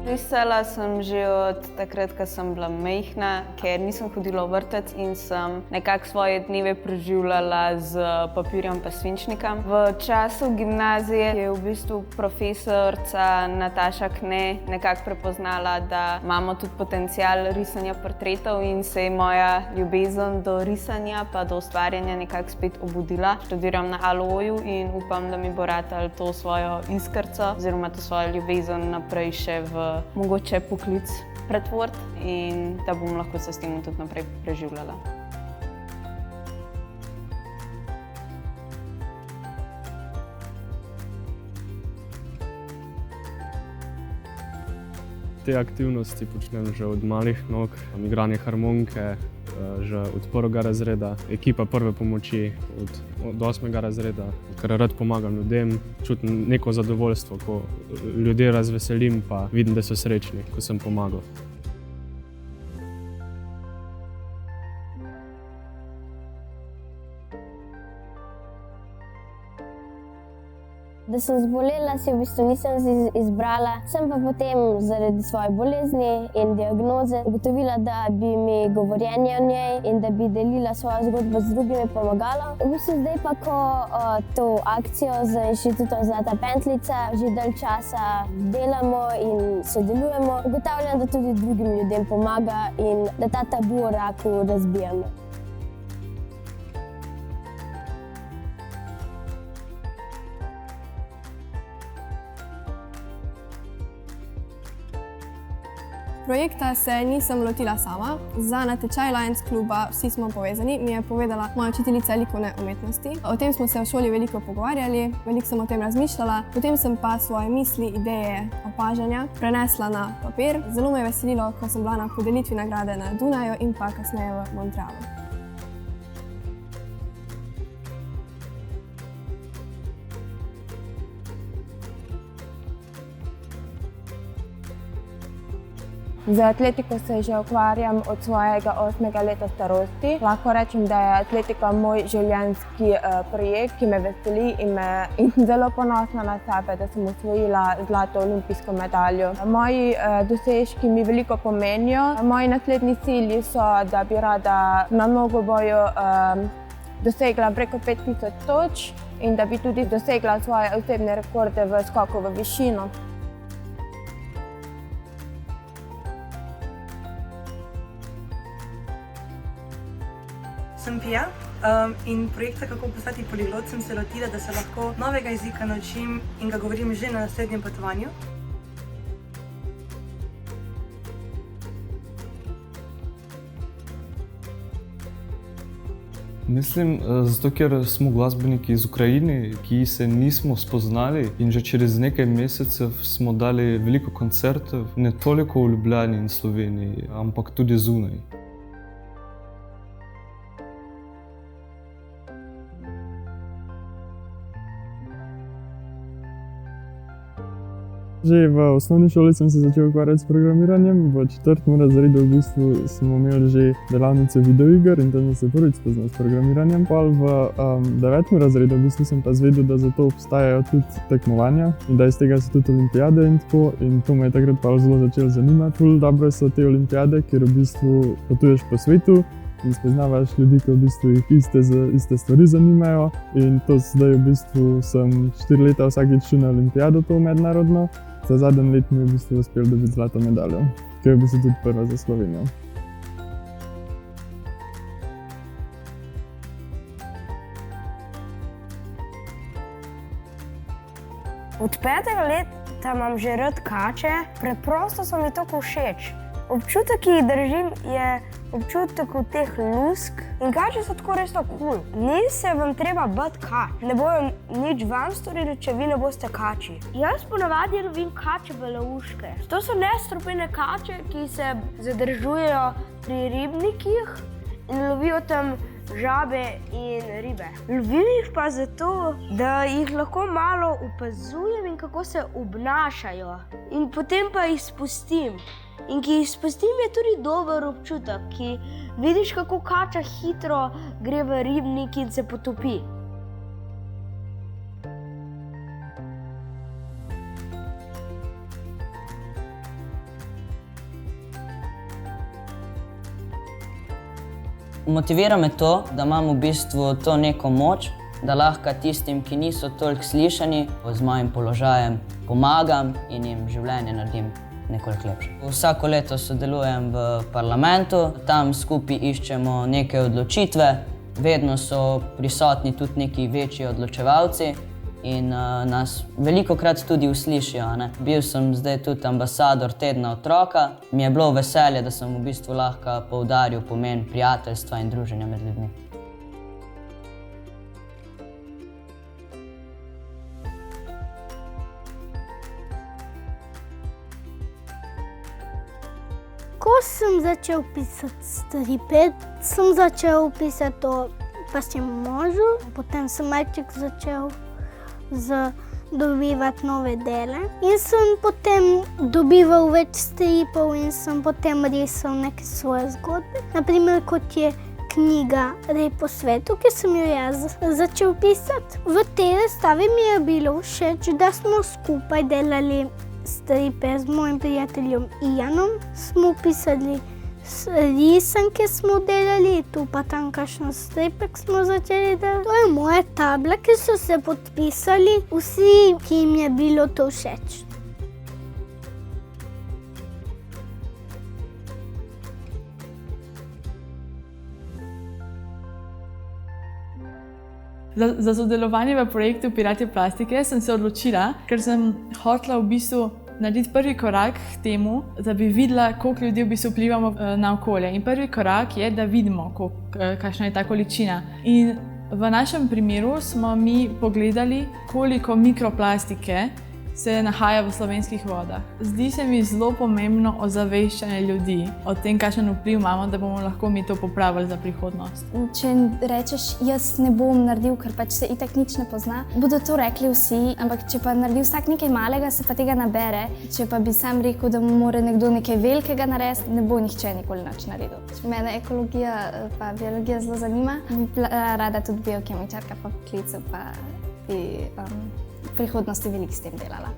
Risala sem že od takrat, ko sem bila majhna, ker nisem hodila v vrtec in sem nekako svoje dneve preživljala z papirjem pa svinčnikom. V času gimnazije je v bistvu profesorica Nataša Kne nekako prepoznala, da imamo tudi potencial risanja portretov in se je moja ljubezen do risanja pa do ustvarjanja nekako spet obudila. Študiram na ALO-ju in upam, da mi bo ratalo to svojo iskrco oziroma to svojo ljubezen naprej še v mogoče poklic pretvoriti in da bom lahko se s tem tudi naprej preživljala. Te aktivnosti počnem že od malih nog, igranje harmonike, že od 1. razreda, ekipa prve pomoči od 8. razreda, ker rad pomagam ljudem, čutim neko zadovoljstvo, ko ljudje razveselim pa vidim, da so srečni, ko sem pomagal. Da sem zbolela, si v bistvu nisem izbrala, sem pa potem zaradi svoje bolezni in diagnoze ugotovila, da bi mi govorjenje o njej in da bi delila svojo zgodbo z drugimi pomagalo. V bistvu zdaj pa, ko to akcijo z Inštitutom Zlata Pentljica že dalj časa delamo in sodelujemo, ugotavljam, da tudi drugim ljudem pomaga in da ta tabu o raku razbijamo. Projekta se nisem lotila sama. Za natečaj Lions kluba Vsi smo povezani mi je povedala moja učiteljica likovne umetnosti. O tem smo se v šoli veliko pogovarjali, veliko sem o tem razmišljala, potem sem pa svoje misli, ideje, opažanja prenesla na papir. Zelo me je veselilo, ko sem bila na podelitvi nagrade na Dunaju in pa kasneje v Montrealu. Z atletiko se že ukvarjam od svojega 8. leta starosti. Lahko rečem, da je atletika moj življenjski projekt, ki me veseli in zelo ponosna na sebe, da sem osvojila zlato olimpijsko medaljo. Moji dosežki mi veliko pomenijo. Moji naslednji cilji so, da bi rada na mnogoboju dosegla preko 5000 točk in da bi tudi dosegla svoje osebne rekorde v skoku v višino. Sem Pija in projekta Kako postati poliglot sem se lotila, da se lahko novega jezika naučim in ga govorim že na naslednjem potovanju. Mislim, zato ker smo glasbeniki iz Ukrajine, ki se nismo spoznali in že čez nekaj mesecev smo dali veliko koncertov, ne toliko v Ljubljani in Sloveniji, ampak tudi zunaj. Že v osnovni šoli sem se začel ukvarjati s programiranjem. V 4. razredu v bistvu smo imeli že delavnice videoiger in tam sem se prvič spoznal s programiranjem. Pol v 9. razredu v bistvu sem pa zvedel, da za to obstajajo tudi tekmovanja in da iz tega so tudi olimpijade in tako. In to me je takrat pa zelo začelo zanimati. Ful dobre so te olimpijade, ker v bistvu potuješ po svetu in spoznavaš ljudi, ki v bistvu jih iste stvari zanimajo. In to zdaj v bistvu sem 4 leta vsakič šel na olimpijado to mednarodno. Za zadnji let mi je v bistvu uspel dobiti zlato medaljo, ki je v bistvu tudi prva za Slovenijo. Od 5. leta imam že rad kače, preprosto so mi tako všeč. Občutek, ki jih držim, je občutek od teh lusk in kače so tako res kul. Ni se vam treba bati kač. Ne bojo nič vam storili, če vi ne boste kači. Jaz ponavadi lovim kače belouške. To so nestrupene kače, ki se zadržujejo pri ribnikih in lovijo tam žabe in ribe. Lovim jih pa zato, da jih lahko malo opazujem in kako se obnašajo. In potem pa jih spustim. In ki jih spustim, je tudi dober občutek, ki vidiš, kako kača hitro gre v ribnik in se potopi. Motivira me to, da imam v bistvu to neko moč, da lahko tistim, ki niso toliko slišani, z mojim položajem pomagam in jim življenje naredim nekoliko lepše. Vsako leto sodelujem v parlamentu, tam skupaj iščemo neke odločitve, vedno so prisotni tudi neki večji odločevalci in nas velikokrat tudi uslišijo. Bil sem zdaj tudi ambasador tedna otroka. Mi je bilo veselje, da sem v bistvu lahko poudaril pomen prijateljstva in druženja med ljudmi. Ko sem začel pisati stripe, sem začel pisati o pasjem možu, potem sem malček začel dobivati nove dele in sem potem dobival več stripov in sem potem risal neke svoje zgodbe. Naprimer, kot je knjiga Rej po svetu, ki sem jo jaz začel pisati. V tej razstavi mi je bilo všeč, da smo skupaj delali stripe z mojim prijateljem Ianom. Smo pisali risanke smo delali, tu pa tam kakšen stripek smo začeli delati. To je moja tabla, ki so se podpisali vsi, ki jim je bilo to všeč. Za sodelovanje v projektu Pirati plastike sem se odločila, ker sem hotela v bistvu narediti prvi korak k temu, da bi videla, koliko ljudi v bistvu vplivamo na okolje. In prvi korak je, da vidimo, kakšna je ta količina. In v našem primeru smo mi pogledali, koliko mikroplastike se nahaja v slovenskih vodah. Zdi se mi zelo pomembno ozaveščanje ljudi o tem, kakšen vpliv imamo, da bomo lahko mi to popravili za prihodnost. Če rečeš, jaz ne bom naredil, ker pač se itak nič ne pozna, bodo to rekli vsi, ampak če pa naredi vsak nekaj malega, se pa tega nabere. Če pa bi sam rekel, da mora nekdo nekaj velikega narediti, ne bo nihče nikoli nič naredil. Mene ekologija pa biologija zelo zanima. Bi bila rada tudi biokemičarka po poklicu, pa bi v prihodnosti veliko s tem delala.